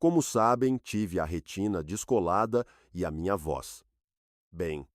Como sabem, tive a retina descolada e a minha voz. Bem,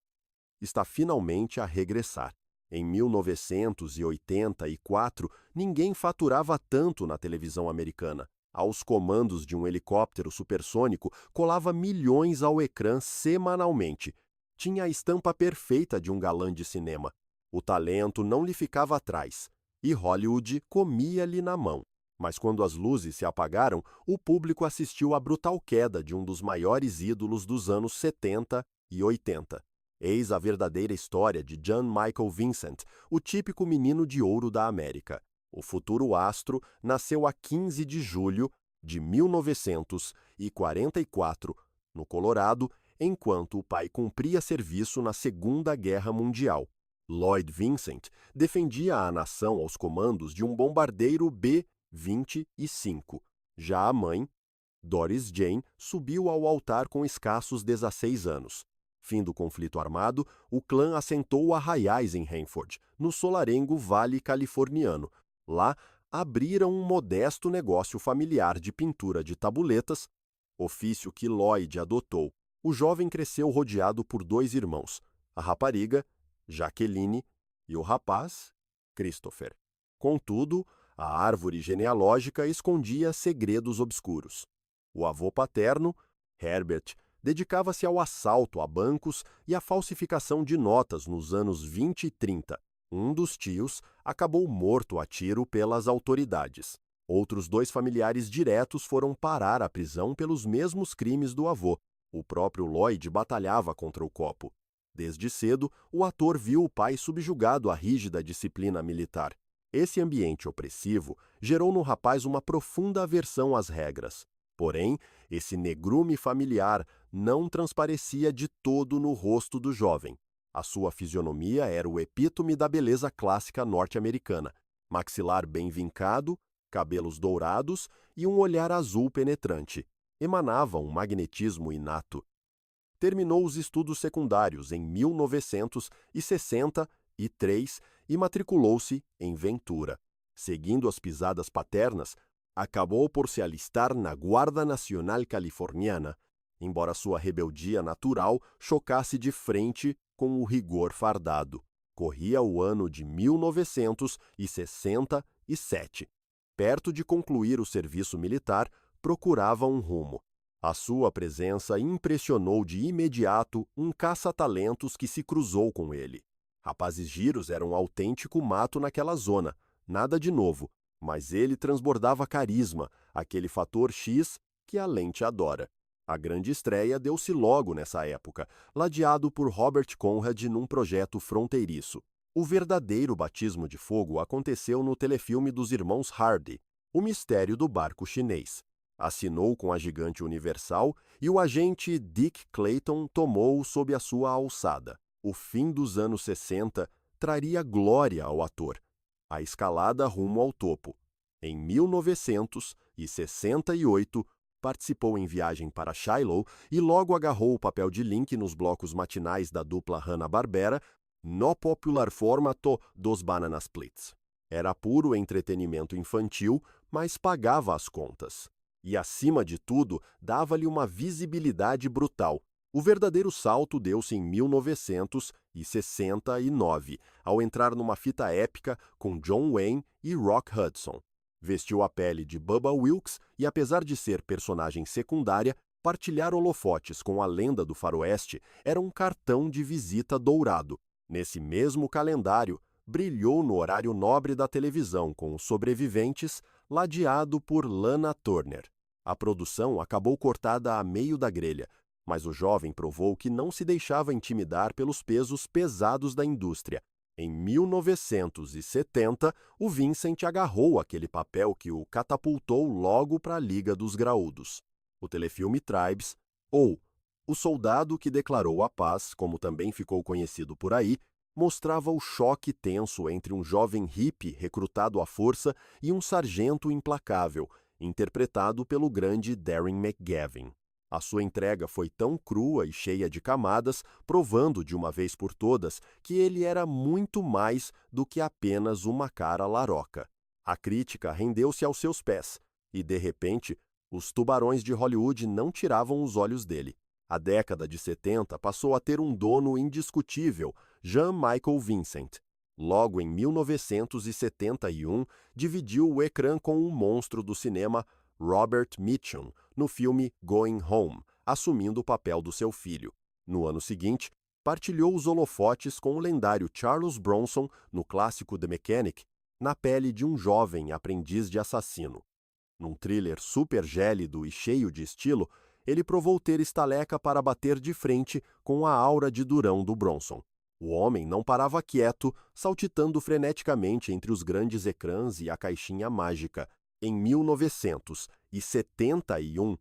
está finalmente a regressar. Em 1984, ninguém faturava tanto na televisão americana. Aos comandos de um helicóptero supersônico, colava milhões ao ecrã semanalmente. Tinha a estampa perfeita de um galã de cinema. O talento não lhe ficava atrás, e Hollywood comia-lhe na mão. Mas quando as luzes se apagaram, o público assistiu à brutal queda de um dos maiores ídolos dos anos 70 e 80. Eis a verdadeira história de John Michael Vincent, o típico menino de ouro da América. O futuro astro nasceu a 15 de julho de 1944, no Colorado, enquanto o pai cumpria serviço na Segunda Guerra Mundial. Lloyd Vincent defendia a nação aos comandos de um bombardeiro B-25. Já a mãe, Doris Jane, subiu ao altar com escassos 16 anos. Fim do conflito armado, o clã assentou arraiais em Hanford, no solarengo Vale Californiano. Lá, abriram um modesto negócio familiar de pintura de tabuletas, ofício que Lloyd adotou. O jovem cresceu rodeado por 2 irmãos, a rapariga, Jacqueline, e o rapaz, Christopher. Contudo, a árvore genealógica escondia segredos obscuros. O avô paterno, Herbert, dedicava-se ao assalto a bancos e à falsificação de notas nos anos 20 e 30. Um dos tios acabou morto a tiro pelas autoridades. Outros 2 familiares diretos foram parar à prisão pelos mesmos crimes do avô. O próprio Lloyd batalhava contra o copo. Desde cedo, o ator viu o pai subjugado à rígida disciplina militar. Esse ambiente opressivo gerou no rapaz uma profunda aversão às regras. Porém, esse negrume familiar não transparecia de todo no rosto do jovem. A sua fisionomia era o epítome da beleza clássica norte-americana. Maxilar bem vincado, cabelos dourados e um olhar azul penetrante. Emanava um magnetismo inato. Terminou os estudos secundários em 1963 e matriculou-se em Ventura. Seguindo as pisadas paternas, acabou por se alistar na Guarda Nacional Californiana, embora sua rebeldia natural chocasse de frente com o rigor fardado. Corria o ano de 1967. Perto de concluir o serviço militar, procurava um rumo. A sua presença impressionou de imediato um caça-talentos que se cruzou com ele. Rapazes giros eram um autêntico mato naquela zona, nada de novo, mas ele transbordava carisma, aquele fator X que a lente adora. A grande estreia deu-se logo nessa época, ladeado por Robert Conrad num projeto fronteiriço. O verdadeiro batismo de fogo aconteceu no telefilme dos irmãos Hardy, O Mistério do Barco Chinês. Assinou com a gigante Universal e o agente Dick Clayton tomou-o sob a sua alçada. O fim dos anos 60 traria glória ao ator. A escalada rumo ao topo. Em 1968, participou em Viagem para Shiloh e logo agarrou o papel de Link nos blocos matinais da dupla Hanna-Barbera no popular formato dos Banana Splits. Era puro entretenimento infantil, mas pagava as contas. E, acima de tudo, dava-lhe uma visibilidade brutal. O verdadeiro salto deu-se em 1969, ao entrar numa fita épica com John Wayne e Rock Hudson. Vestiu a pele de Bubba Wilkes e, apesar de ser personagem secundária, partilhar holofotes com a lenda do faroeste era um cartão de visita dourado. Nesse mesmo calendário, brilhou no horário nobre da televisão com Os Sobreviventes, ladeado por Lana Turner. A produção acabou cortada a meio da grelha, mas o jovem provou que não se deixava intimidar pelos pesos pesados da indústria. Em 1970, o Vincent agarrou aquele papel que o catapultou logo para a Liga dos Graúdos. O telefilme Tribes, ou O Soldado que Declarou a Paz, como também ficou conhecido por aí, mostrava o choque tenso entre um jovem hippie recrutado à força e um sargento implacável, interpretado pelo grande Darren McGavin. A sua entrega foi tão crua e cheia de camadas, provando de uma vez por todas que ele era muito mais do que apenas uma cara laroca. A crítica rendeu-se aos seus pés, e de repente Os tubarões de Hollywood não tiravam os olhos dele. A década de 70 passou a ter um dono indiscutível, Jan Michael Vincent. Logo em 1971, dividiu o ecrã com um monstro do cinema, Robert Mitchum, no filme Going Home, assumindo o papel do seu filho. No ano seguinte, partilhou os holofotes com o lendário Charles Bronson no clássico The Mechanic, na pele de um jovem aprendiz de assassino. Num thriller super gélido e cheio de estilo, ele provou ter estaleca para bater de frente com a aura de durão do Bronson. O homem não parava quieto, saltitando freneticamente entre os grandes ecrãs e a caixinha mágica. Em 1971,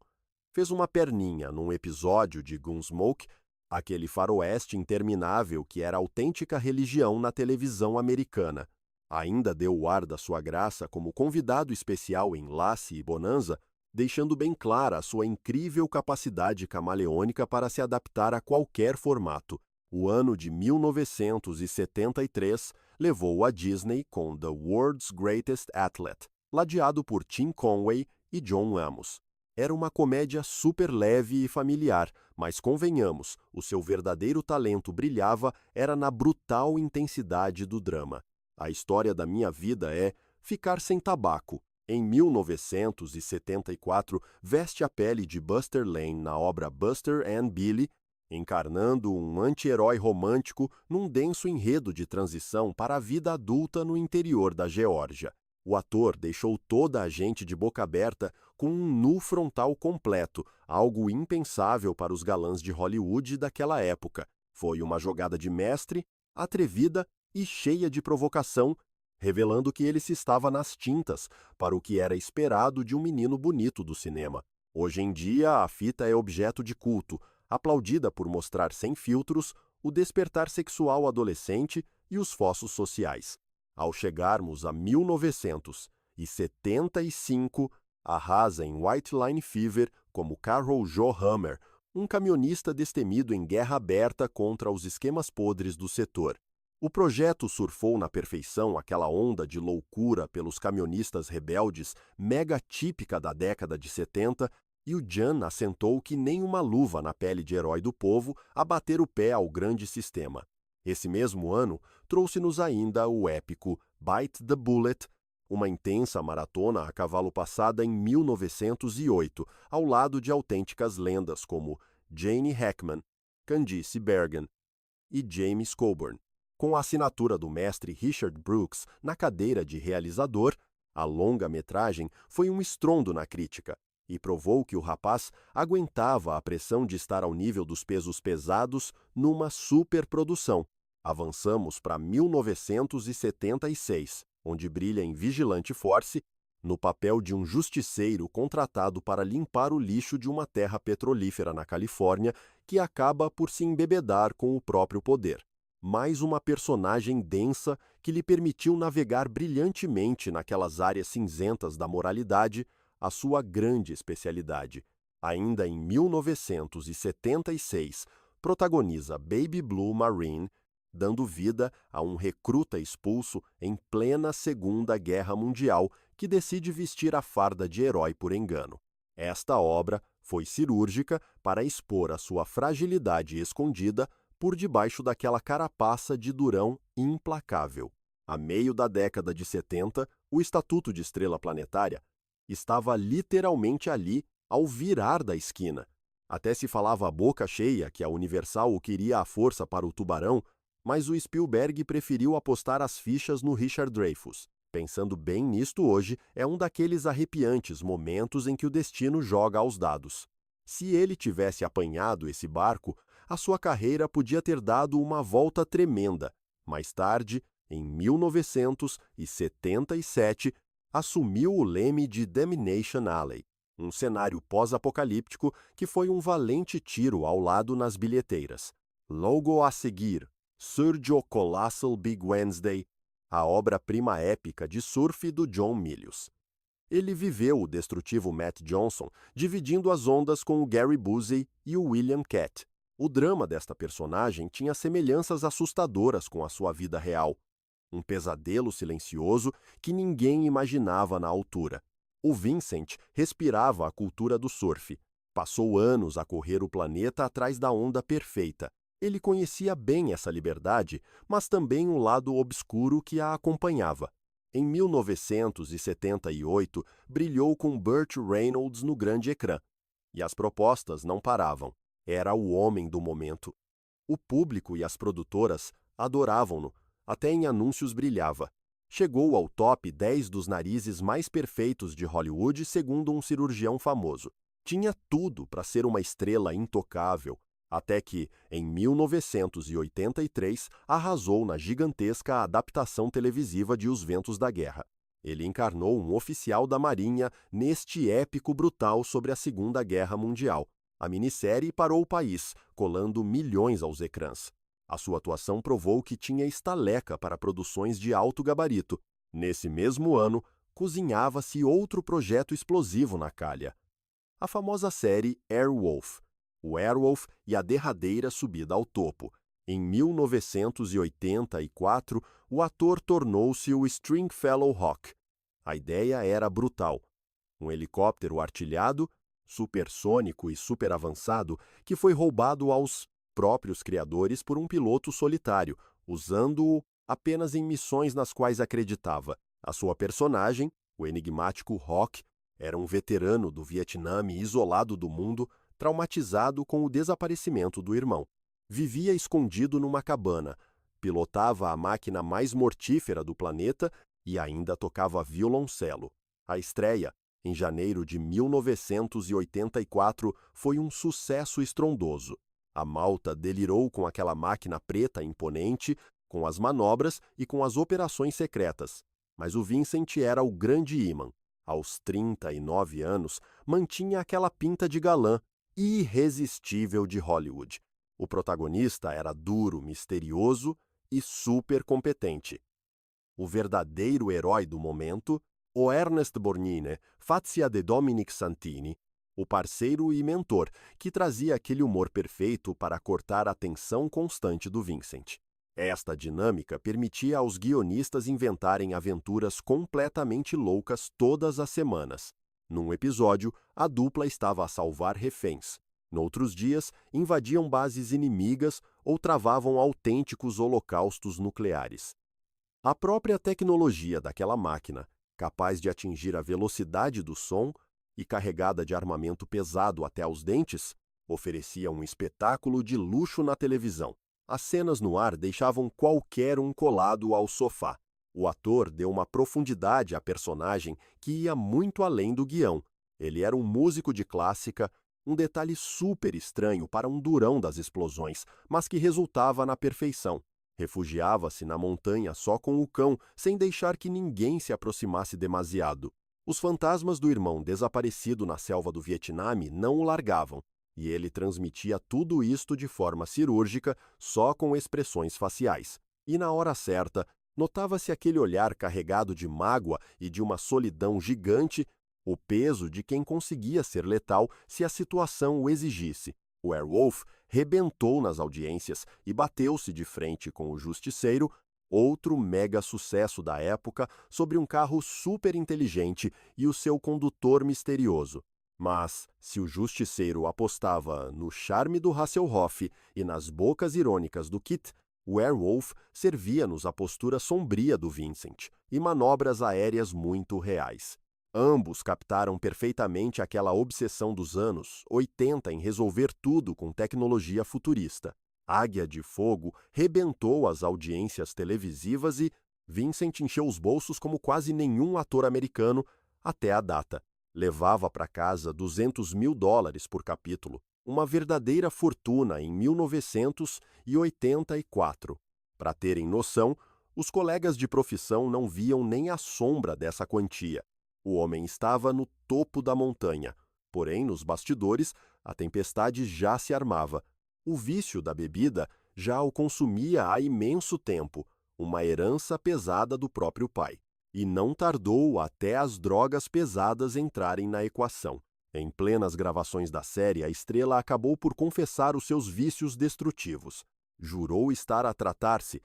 fez uma perninha num episódio de Gunsmoke, aquele faroeste interminável que era autêntica religião na televisão americana. Ainda deu o ar da sua graça como convidado especial em Lassie e Bonanza, deixando bem clara a sua incrível capacidade camaleônica para se adaptar a qualquer formato. O ano de 1973 levou a Disney com The World's Greatest Athlete, ladeado por Tim Conway e John Amos. Era uma comédia super leve e familiar, mas convenhamos, o seu verdadeiro talento brilhava era na brutal intensidade do drama. A história da minha vida é Ficar Sem Tabaco. Em 1974, veste a pele de Buster Lane na obra Buster and Billy, encarnando um anti-herói romântico num denso enredo de transição para a vida adulta no interior da Geórgia. O ator deixou toda a gente de boca aberta com um nu frontal completo, algo impensável para os galãs de Hollywood daquela época. Foi uma jogada de mestre, atrevida e cheia de provocação, revelando que ele se estava nas tintas para o que era esperado de um menino bonito do cinema. Hoje em dia, a fita é objeto de culto, aplaudida por mostrar sem filtros o despertar sexual adolescente e os fossos sociais. Ao chegarmos a 1975, arrasa em White Line Fever como Carroll Joe Hammer, um camionista destemido em guerra aberta contra os esquemas podres do setor. O projeto surfou na perfeição aquela onda de loucura pelos camionistas rebeldes, mega típica da década de 70, e o Jan assentou que nem uma luva na pele de herói do povo a bater o pé ao grande sistema. Esse mesmo ano, trouxe-nos ainda o épico Bite the Bullet, uma intensa maratona a cavalo passada em 1908, ao lado de autênticas lendas como Jane Hackman, Candice Bergen e James Coburn. Com a assinatura do mestre Richard Brooks na cadeira de realizador, a longa-metragem foi um estrondo na crítica e provou que o rapaz aguentava a pressão de estar ao nível dos pesos pesados numa superprodução. Avançamos para 1976, onde brilha em Vigilante Force, no papel de um justiceiro contratado para limpar o lixo de uma terra petrolífera na Califórnia que acaba por se embebedar com o próprio poder. Mais uma personagem densa que lhe permitiu navegar brilhantemente naquelas áreas cinzentas da moralidade, a sua grande especialidade. Ainda em 1976, protagoniza Baby Blue Marine, dando vida a um recruta expulso em plena Segunda Guerra Mundial que decide vestir a farda de herói por engano. Esta obra foi cirúrgica para expor a sua fragilidade escondida por debaixo daquela carapaça de durão implacável. A meio da década de 70, o Estatuto de Estrela Planetária estava literalmente ali, ao virar da esquina. Até se falava a boca cheia que a Universal o queria à força para o Tubarão, mas o Spielberg preferiu apostar as fichas no Richard Dreyfuss. Pensando bem nisto hoje, é um daqueles arrepiantes momentos em que o destino joga aos dados. Se ele tivesse apanhado esse barco, a sua carreira podia ter dado uma volta tremenda. Mais tarde, em 1977, assumiu o leme de Damnation Alley, um cenário pós-apocalíptico que foi um valente tiro ao lado nas bilheteiras. Logo a seguir, Surge o Colossal Big Wednesday, a obra-prima épica de surf do John Milius. Ele viveu o destrutivo Matt Johnson, dividindo as ondas com o Gary Busey e o William Katt. O drama desta personagem tinha semelhanças assustadoras com a sua vida real. Um pesadelo silencioso que ninguém imaginava na altura. O Vincent respirava a cultura do surf. Passou anos a correr o planeta atrás da onda perfeita. Ele conhecia bem essa liberdade, mas também o lado obscuro que a acompanhava. Em 1978, brilhou com Burt Reynolds no grande ecrã. E as propostas não paravam. Era o homem do momento. O público e as produtoras adoravam-no, até em anúncios brilhava. Chegou ao top 10 dos narizes mais perfeitos de Hollywood, segundo um cirurgião famoso. Tinha tudo para ser uma estrela intocável, até que, em 1983, arrasou na gigantesca adaptação televisiva de Os Ventos da Guerra. Ele encarnou um oficial da Marinha neste épico brutal sobre a Segunda Guerra Mundial. A minissérie parou o país, colando milhões aos ecrãs. A sua atuação provou que tinha estaleca para produções de alto gabarito. Nesse mesmo ano, cozinhava-se outro projeto explosivo na calha. A famosa série Airwolf, o Airwolf e a derradeira subida ao topo. Em 1984, o ator tornou-se o Stringfellow Hawk. A ideia era brutal. Um helicóptero artilhado, supersônico e superavançado, que foi roubado aos próprios criadores por um piloto solitário, usando-o apenas em missões nas quais acreditava. A sua personagem, o enigmático Hawk, era um veterano do Vietnã isolado do mundo, traumatizado com o desaparecimento do irmão. Vivia escondido numa cabana, pilotava a máquina mais mortífera do planeta e ainda tocava violoncelo. A estreia, em janeiro de 1984, foi um sucesso estrondoso. A malta delirou com aquela máquina preta imponente, com as manobras e com as operações secretas. Mas o Vincent era o grande ímã. Aos 39 anos, mantinha aquela pinta de galã irresistível de Hollywood. O protagonista era duro, misterioso e super competente. O verdadeiro herói do momento, o Ernest Borgnine fazia de Dominic Santini, o parceiro e mentor que trazia aquele humor perfeito para cortar a tensão constante do Vincent. Esta dinâmica permitia aos guionistas inventarem aventuras completamente loucas todas as semanas. Num episódio, a dupla estava a salvar reféns. Noutros dias, invadiam bases inimigas ou travavam autênticos holocaustos nucleares. A própria tecnologia daquela máquina, capaz de atingir a velocidade do som e carregada de armamento pesado até aos dentes, oferecia um espetáculo de luxo na televisão. As cenas no ar deixavam qualquer um colado ao sofá. O ator deu uma profundidade à personagem que ia muito além do guião. Ele era um músico de clássica, um detalhe super estranho para um durão das explosões, mas que resultava na perfeição. Refugiava-se na montanha só com o cão, sem deixar que ninguém se aproximasse demasiado. Os fantasmas do irmão desaparecido na selva do Vietnã não o largavam, e ele transmitia tudo isto de forma cirúrgica, só com expressões faciais. E na hora certa, notava-se aquele olhar carregado de mágoa e de uma solidão gigante, o peso de quem conseguia ser letal se a situação o exigisse. O Airwolf rebentou nas audiências e bateu-se de frente com o Justiceiro, outro mega sucesso da época, sobre um carro super inteligente e o seu condutor misterioso. Mas, se o Justiceiro apostava no charme do Hasselhoff e nas bocas irônicas do Kit, o Airwolf servia-nos a postura sombria do Vincent e manobras aéreas muito reais. Ambos captaram perfeitamente aquela obsessão dos anos 80 em resolver tudo com tecnologia futurista. Águia de Fogo rebentou as audiências televisivas e Vincent encheu os bolsos como quase nenhum ator americano até a data. Levava para casa $200 mil por capítulo, uma verdadeira fortuna em 1984. Para terem noção, os colegas de profissão não viam nem a sombra dessa quantia. O homem estava no topo da montanha, porém, nos bastidores, a tempestade já se armava. O vício da bebida já o consumia há imenso tempo, uma herança pesada do próprio pai. E não tardou até as drogas pesadas entrarem na equação. Em plenas gravações da série, a estrela acabou por confessar os seus vícios destrutivos. Jurou estar a tratar-se,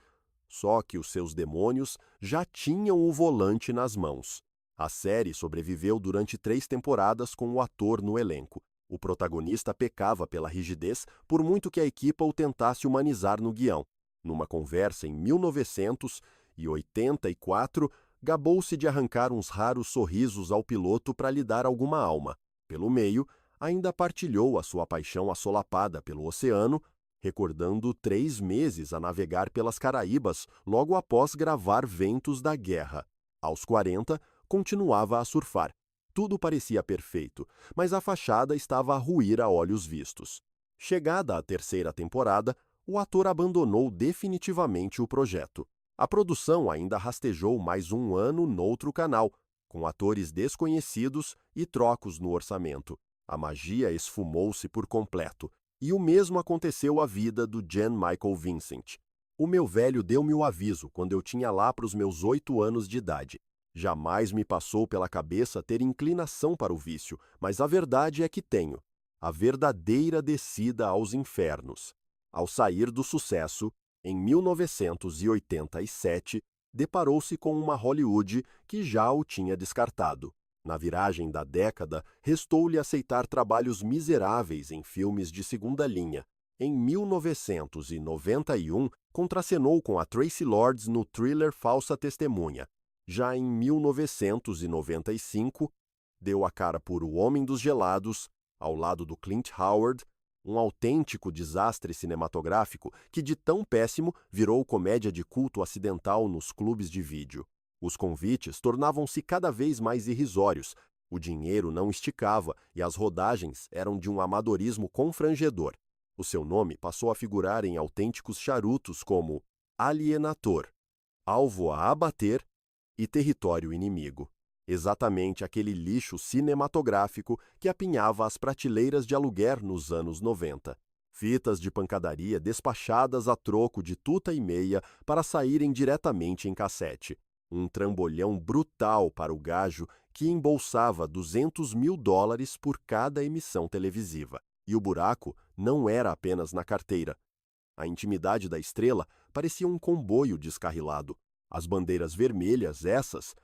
só que os seus demônios já tinham o volante nas mãos. A série sobreviveu durante 3 temporadas com o ator no elenco. O protagonista pecava pela rigidez, por muito que a equipa o tentasse humanizar no guião. Numa conversa em 1984, gabou-se de arrancar uns raros sorrisos ao piloto para lhe dar alguma alma. Pelo meio, ainda partilhou a sua paixão assolapada pelo oceano, recordando 3 meses a navegar pelas Caraíbas logo após gravar Ventos da Guerra. Aos 40, continuava a surfar. Tudo parecia perfeito, mas a fachada estava a ruir a olhos vistos. Chegada a 3ª temporada, o ator abandonou definitivamente o projeto. A produção ainda rastejou mais um ano noutro canal, com atores desconhecidos e trocos no orçamento. A magia esfumou-se por completo, e o mesmo aconteceu à vida do Jan Michael Vincent. O meu velho deu-me o aviso quando eu tinha lá para os meus 8 anos de idade. Jamais me passou pela cabeça ter inclinação para o vício, mas a verdade é que tenho. A verdadeira descida aos infernos. Ao sair do sucesso, em 1987, deparou-se com uma Hollywood que já o tinha descartado. Na viragem da década, restou-lhe aceitar trabalhos miseráveis em filmes de segunda linha. Em 1991, contracenou com a Traci Lords no thriller Falsa Testemunha. Já em 1995, deu a cara por O Homem dos Gelados, ao lado do Clint Howard, um autêntico desastre cinematográfico que, de tão péssimo, virou comédia de culto acidental nos clubes de vídeo. Os convites tornavam-se cada vez mais irrisórios, o dinheiro não esticava e as rodagens eram de um amadorismo confrangedor. O seu nome passou a figurar em autênticos charutos como Alienator, Alvo a Abater e Território Inimigo. Exatamente aquele lixo cinematográfico que apinhava as prateleiras de aluguer nos anos 90. Fitas de pancadaria despachadas a troco de tuta e meia para saírem diretamente em cassete. Um trambolhão brutal para o gajo que embolsava $200 mil por cada emissão televisiva. E o buraco não era apenas na carteira. A intimidade da estrela parecia um comboio descarrilado. As bandeiras vermelhas, essas,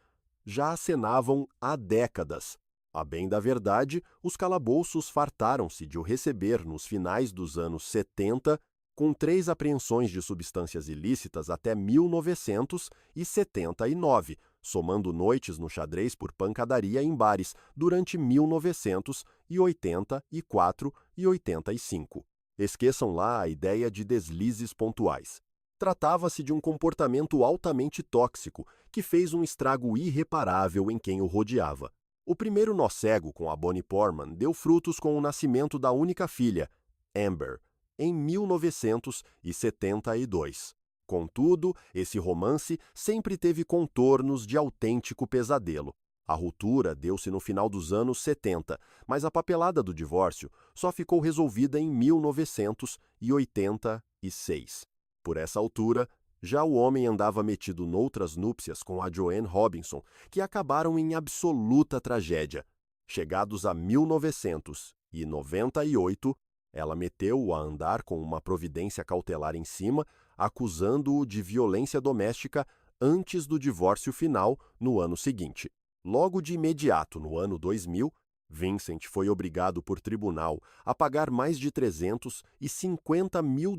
já acenavam há décadas. A bem da verdade, os calabouços fartaram-se de o receber nos finais dos anos 70, com 3 apreensões de substâncias ilícitas até 1979, somando noites no xadrez por pancadaria em bares durante 1984 e 85. Esqueçam lá a ideia de deslizes pontuais. Tratava-se de um comportamento altamente tóxico que fez um estrago irreparável em quem o rodeava. O primeiro nó cego com a Bonnie Portman deu frutos com o nascimento da única filha, Amber, em 1972. Contudo, esse romance sempre teve contornos de autêntico pesadelo. A ruptura deu-se no final dos anos 70, mas a papelada do divórcio só ficou resolvida em 1986. Por essa altura, já o homem andava metido noutras núpcias com a Joanne Robinson, que acabaram em absoluta tragédia. Chegados a 1998, ela meteu-o a andar com uma providência cautelar em cima, acusando-o de violência doméstica antes do divórcio final no ano seguinte. Logo de imediato, no ano 2000, Vincent foi obrigado por tribunal a pagar mais de $350 mil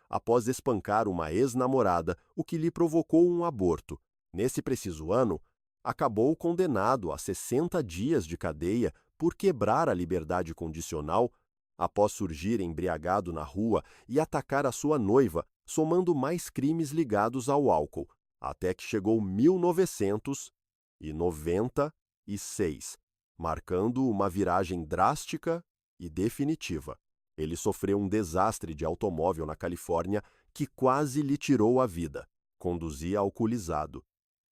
após espancar uma ex-namorada, o que lhe provocou um aborto. Nesse preciso ano, acabou condenado a 60 dias de cadeia por quebrar a liberdade condicional após surgir embriagado na rua e atacar a sua noiva, somando mais crimes ligados ao álcool, até que chegou 1996. Marcando uma viragem drástica e definitiva. Ele sofreu um desastre de automóvel na Califórnia que quase lhe tirou a vida. Conduzia alcoolizado.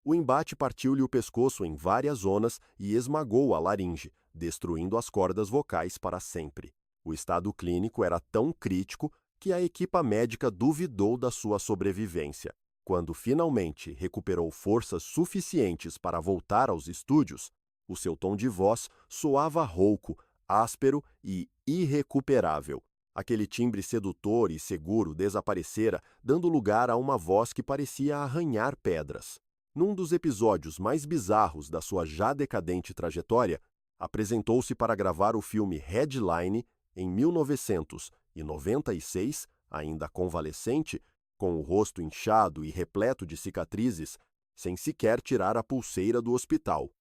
O embate partiu-lhe o pescoço em várias zonas e esmagou a laringe, destruindo as cordas vocais para sempre. O estado clínico era tão crítico que a equipa médica duvidou da sua sobrevivência. Quando finalmente recuperou forças suficientes para voltar aos estúdios, o seu tom de voz soava rouco, áspero e irrecuperável. Aquele timbre sedutor e seguro desaparecera, dando lugar a uma voz que parecia arranhar pedras. Num dos episódios mais bizarros da sua já decadente trajetória, apresentou-se para gravar o filme Headline em 1996, ainda convalescente, com o rosto inchado e repleto de cicatrizes, sem sequer tirar a pulseira do hospital.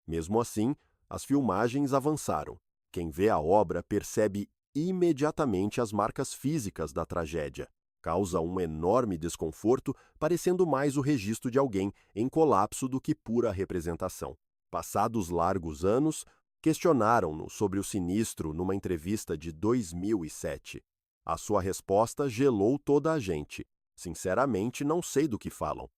Mesmo assim, as filmagens avançaram. Quem vê a obra percebe imediatamente as marcas físicas da tragédia. Causa um enorme desconforto, parecendo mais o registro de alguém em colapso do que pura representação. Passados largos anos, questionaram-no sobre o sinistro numa entrevista de 2007. A sua resposta gelou toda a gente. Sinceramente, não sei do que falam.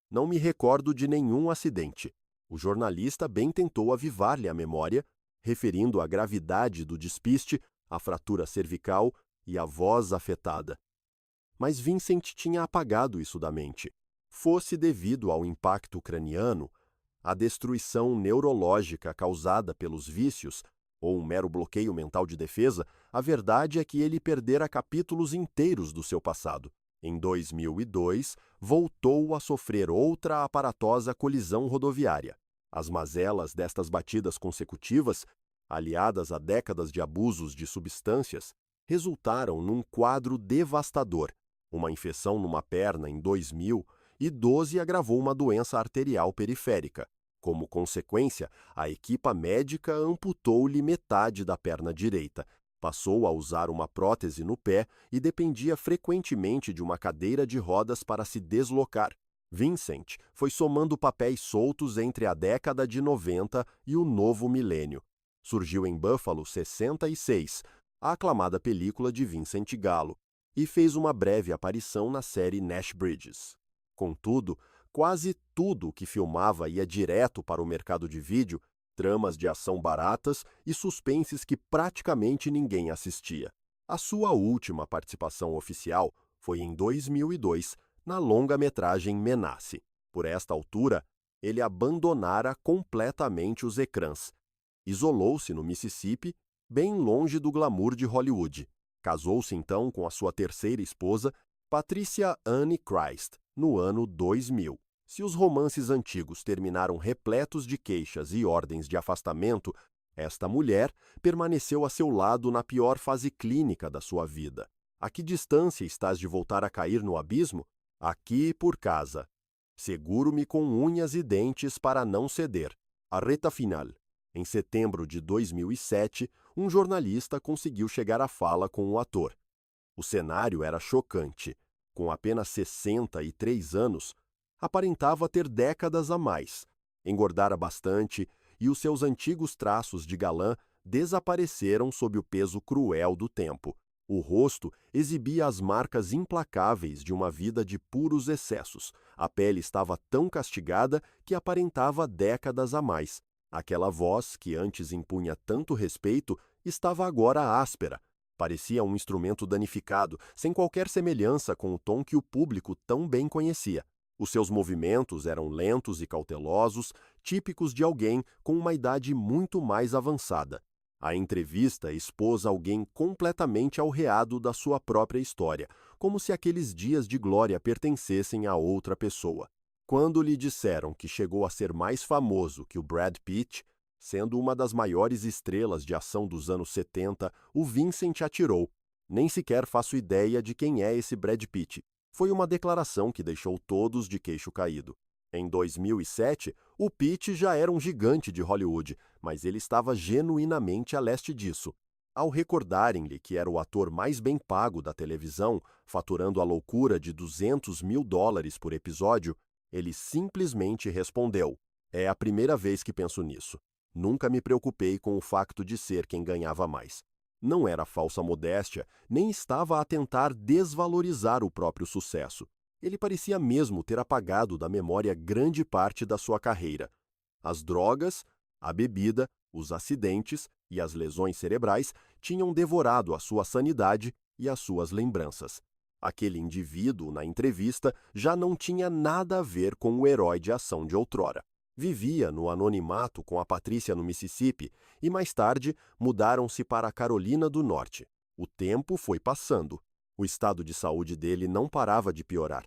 Não me recordo de nenhum acidente. O jornalista bem tentou avivar-lhe a memória, referindo a gravidade do despiste, a fratura cervical e a voz afetada. Mas Vincent tinha apagado isso da mente. Fosse devido ao impacto craniano, à destruição neurológica causada pelos vícios, ou um mero bloqueio mental de defesa, a verdade é que ele perdera capítulos inteiros do seu passado. Em 2002, voltou a sofrer outra aparatosa colisão rodoviária. As mazelas destas batidas consecutivas, aliadas a décadas de abusos de substâncias, resultaram num quadro devastador. Uma infecção numa perna em 2000 e 12 agravou uma doença arterial periférica. Como consequência, a equipa médica amputou-lhe metade da perna direita. Passou a usar uma prótese no pé e dependia frequentemente de uma cadeira de rodas para se deslocar. Vincent foi somando papéis soltos entre a década de 90 e o novo milênio. Surgiu em Buffalo 66, a aclamada película de Vincent Gallo, e fez uma breve aparição na série Nash Bridges. Contudo, quase tudo o que filmava ia direto para o mercado de vídeo, tramas de ação baratas e suspenses que praticamente ninguém assistia. A sua última participação oficial foi em 2002, na longa-metragem Menace. Por esta altura, ele abandonara completamente os ecrãs. Isolou-se no Mississippi, bem longe do glamour de Hollywood. Casou-se então com a sua terceira esposa, Patricia Anne Christ, no ano 2000. Se os romances antigos terminaram repletos de queixas e ordens de afastamento, esta mulher permaneceu a seu lado na pior fase clínica da sua vida. A que distância estás de voltar a cair no abismo? Aqui por casa. Seguro-me com unhas e dentes para não ceder. A reta final. Em setembro de 2007, um jornalista conseguiu chegar à fala com o ator. O cenário era chocante. Com apenas 63 anos, aparentava ter décadas a mais. Engordara bastante e os seus antigos traços de galã desapareceram sob o peso cruel do tempo. O rosto exibia as marcas implacáveis de uma vida de puros excessos. A pele estava tão castigada que aparentava décadas a mais. Aquela voz, que antes impunha tanto respeito, estava agora áspera. Parecia um instrumento danificado, sem qualquer semelhança com o tom que o público tão bem conhecia. Os seus movimentos eram lentos e cautelosos, típicos de alguém com uma idade muito mais avançada. A entrevista expôs alguém completamente alheado da sua própria história, como se aqueles dias de glória pertencessem a outra pessoa. Quando lhe disseram que chegou a ser mais famoso que o Brad Pitt, sendo uma das maiores estrelas de ação dos anos 70, o Vincent atirou. Nem sequer faço ideia de quem é esse Brad Pitt. Foi uma declaração que deixou todos de queixo caído. Em 2007, o Pitt já era um gigante de Hollywood, mas ele estava genuinamente a leste disso. Ao recordarem-lhe que era o ator mais bem pago da televisão, faturando a loucura de $200 mil por episódio, ele simplesmente respondeu: "É a primeira vez que penso nisso. Nunca me preocupei com o facto de ser quem ganhava mais." Não era falsa modéstia, nem estava a tentar desvalorizar o próprio sucesso. Ele parecia mesmo ter apagado da memória grande parte da sua carreira. As drogas, a bebida, os acidentes e as lesões cerebrais tinham devorado a sua sanidade e as suas lembranças. Aquele indivíduo, na entrevista, já não tinha nada a ver com o herói de ação de outrora. Vivia no anonimato com a Patrícia no Mississippi e, mais tarde, mudaram-se para a Carolina do Norte. O tempo foi passando. O estado de saúde dele não parava de piorar.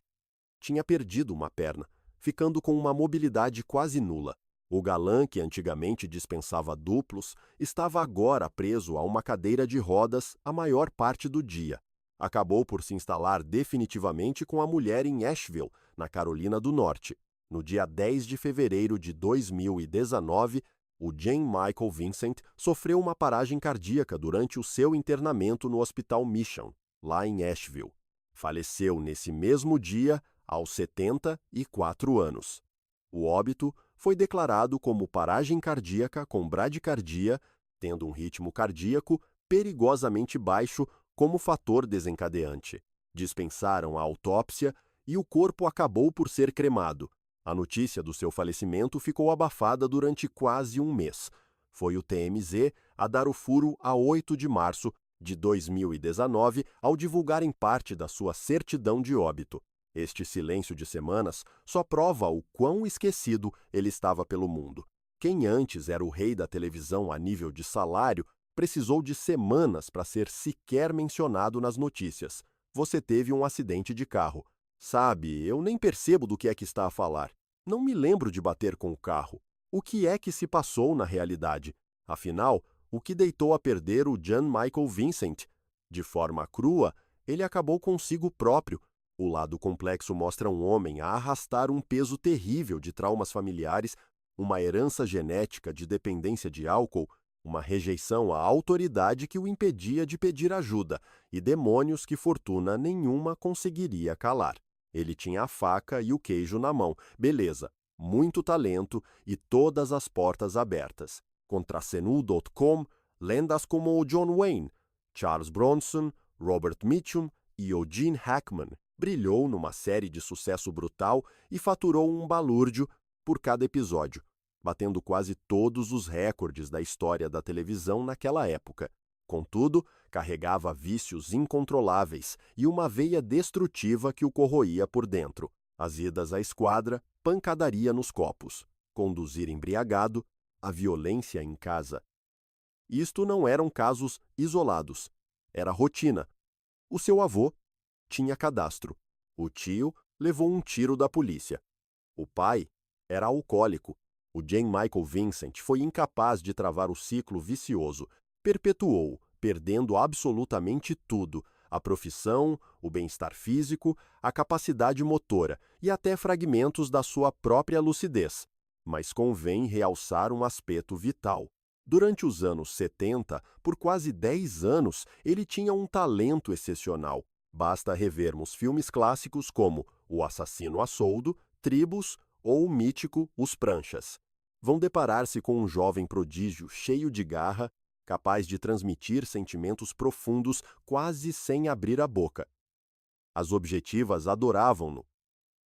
Tinha perdido uma perna, ficando com uma mobilidade quase nula. O galã, que antigamente dispensava duplos, estava agora preso a uma cadeira de rodas a maior parte do dia. Acabou por se instalar definitivamente com a mulher em Asheville, na Carolina do Norte. No dia 10 de fevereiro de 2019, o Jan Michael Vincent sofreu uma paragem cardíaca durante o seu internamento no Hospital Mission, lá em Asheville. Faleceu nesse mesmo dia, aos 74 anos. O óbito foi declarado como paragem cardíaca com bradicardia, tendo um ritmo cardíaco perigosamente baixo como fator desencadeante. Dispensaram a autópsia e o corpo acabou por ser cremado. A notícia do seu falecimento ficou abafada durante quase um mês. Foi o TMZ a dar o furo a 8 de março de 2019 ao divulgar em parte da sua certidão de óbito. Este silêncio de semanas só prova o quão esquecido ele estava pelo mundo. Quem antes era o rei da televisão a nível de salário precisou de semanas para ser sequer mencionado nas notícias. Você teve um acidente de carro. Sabe, eu nem percebo do que é que está a falar. Não me lembro de bater com o carro. O que é que se passou na realidade? Afinal, o que deitou a perder o Jan Michael Vincent? De forma crua, ele acabou consigo próprio. O lado complexo mostra um homem a arrastar um peso terrível de traumas familiares, uma herança genética de dependência de álcool, uma rejeição à autoridade que o impedia de pedir ajuda e demônios que fortuna nenhuma conseguiria calar. Ele tinha a faca e o queijo na mão, beleza, muito talento e todas as portas abertas. Contrasenu.com, lendas como o John Wayne, Charles Bronson, Robert Mitchum e Eugene Hackman. Brilhou numa série de sucesso brutal e faturou um balúrdio por cada episódio, batendo quase todos os recordes da história da televisão naquela época. Contudo, carregava vícios incontroláveis e uma veia destrutiva que o corroía por dentro. As idas à esquadra, pancadaria nos copos, conduzir embriagado, a violência em casa. Isto não eram casos isolados, era rotina. O seu avô tinha cadastro. O tio levou um tiro da polícia. O pai era alcoólico. O Jan Michael Vincent foi incapaz de travar o ciclo vicioso. Perpetuou, perdendo absolutamente tudo: a profissão, o bem-estar físico, a capacidade motora e até fragmentos da sua própria lucidez. Mas convém realçar um aspecto vital. Durante os anos 70, por quase 10 anos, ele tinha um talento excepcional. Basta revermos filmes clássicos como O Assassino a Soldo, Tribos ou o mítico Os Pranchas. Vão deparar-se com um jovem prodígio cheio de garra, capaz de transmitir sentimentos profundos quase sem abrir a boca. As objetivas adoravam-no.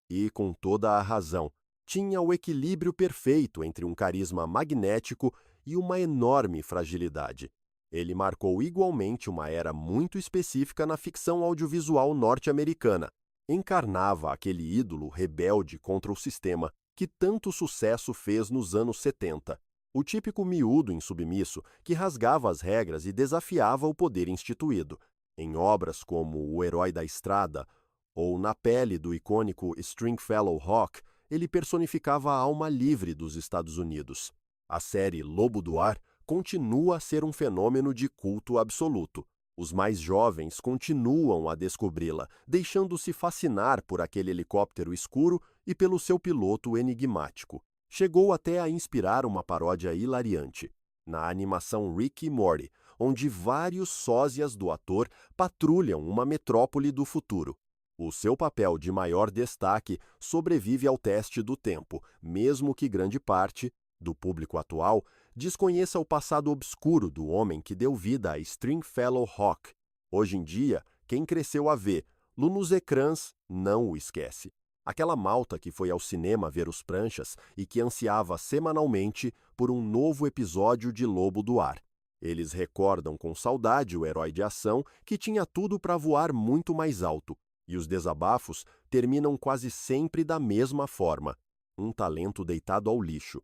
E, com toda a razão, tinha o equilíbrio perfeito entre um carisma magnético e uma enorme fragilidade. Ele marcou igualmente uma era muito específica na ficção audiovisual norte-americana. Encarnava aquele ídolo rebelde contra o sistema que tanto sucesso fez nos anos 70. O típico miúdo insubmisso que rasgava as regras e desafiava o poder instituído. Em obras como O Herói da Estrada ou Na Pele do icônico Stringfellow Rock, ele personificava a alma livre dos Estados Unidos. A série Lobo do Ar continua a ser um fenômeno de culto absoluto. Os mais jovens continuam a descobri-la, deixando-se fascinar por aquele helicóptero escuro e pelo seu piloto enigmático. Chegou até a inspirar uma paródia hilariante, na animação Rick e Morty, onde vários sósias do ator patrulham uma metrópole do futuro. O seu papel de maior destaque sobrevive ao teste do tempo, mesmo que grande parte do público atual desconheça o passado obscuro do homem que deu vida a Stringfellow Rock. Hoje em dia, quem cresceu a ver nos ecrãs não o esquece. Aquela malta que foi ao cinema ver Os Pranchas e que ansiava semanalmente por um novo episódio de Lobo do Ar. Eles recordam com saudade o herói de ação que tinha tudo para voar muito mais alto. E os desabafos terminam quase sempre da mesma forma: um talento deitado ao lixo.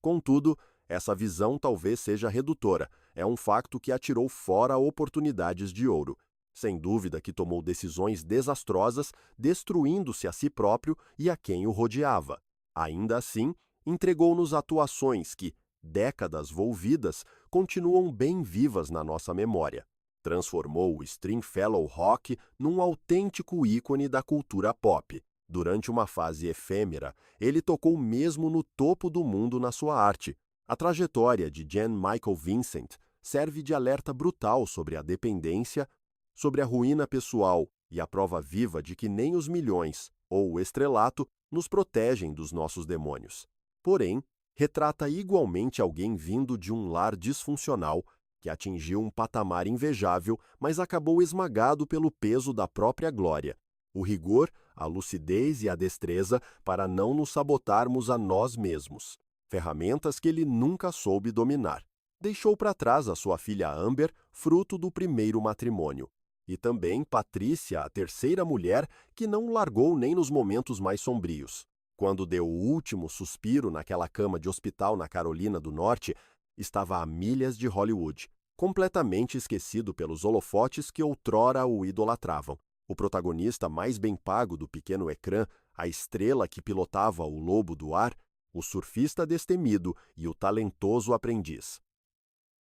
Contudo, essa visão talvez seja redutora. É um facto que atirou fora oportunidades de ouro. Sem dúvida que tomou decisões desastrosas, destruindo-se a si próprio e a quem o rodeava. Ainda assim, entregou-nos atuações que, décadas volvidas, continuam bem vivas na nossa memória. Transformou o Stringfellow Rock num autêntico ícone da cultura pop. Durante uma fase efêmera, ele tocou mesmo no topo do mundo na sua arte. A trajetória de Jan Michael Vincent serve de alerta brutal sobre a dependência, sobre a ruína pessoal e a prova viva de que nem os milhões, ou o estrelato, nos protegem dos nossos demônios. Porém, retrata igualmente alguém vindo de um lar disfuncional que atingiu um patamar invejável, mas acabou esmagado pelo peso da própria glória. O rigor, a lucidez e a destreza para não nos sabotarmos a nós mesmos. Ferramentas que ele nunca soube dominar. Deixou para trás a sua filha Amber, fruto do primeiro matrimônio. E também Patrícia, a terceira mulher, que não o largou nem nos momentos mais sombrios. Quando deu o último suspiro naquela cama de hospital na Carolina do Norte, estava a milhas de Hollywood, completamente esquecido pelos holofotes que outrora o idolatravam. O protagonista mais bem pago do pequeno ecrã, a estrela que pilotava o lobo do ar, o surfista destemido e o talentoso aprendiz.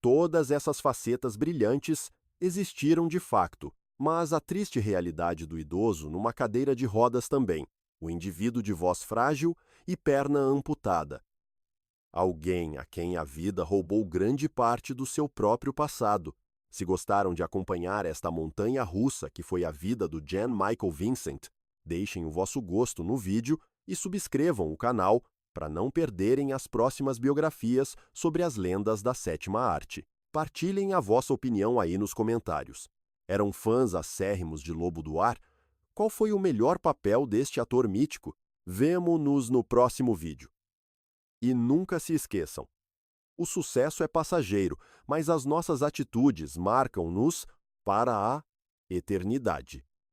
Todas essas facetas brilhantes existiram de facto, mas a triste realidade do idoso numa cadeira de rodas também, o indivíduo de voz frágil e perna amputada. Alguém a quem a vida roubou grande parte do seu próprio passado. Se gostaram de acompanhar esta montanha russa que foi a vida do Jan Michael Vincent, deixem o vosso gosto no vídeo e subscrevam o canal para não perderem as próximas biografias sobre as lendas da sétima arte. Partilhem a vossa opinião aí nos comentários. Eram fãs acérrimos de Lobo do Ar? Qual foi o melhor papel deste ator mítico? Vemo-nos no próximo vídeo. E nunca se esqueçam, o sucesso é passageiro, mas as nossas atitudes marcam-nos para a eternidade.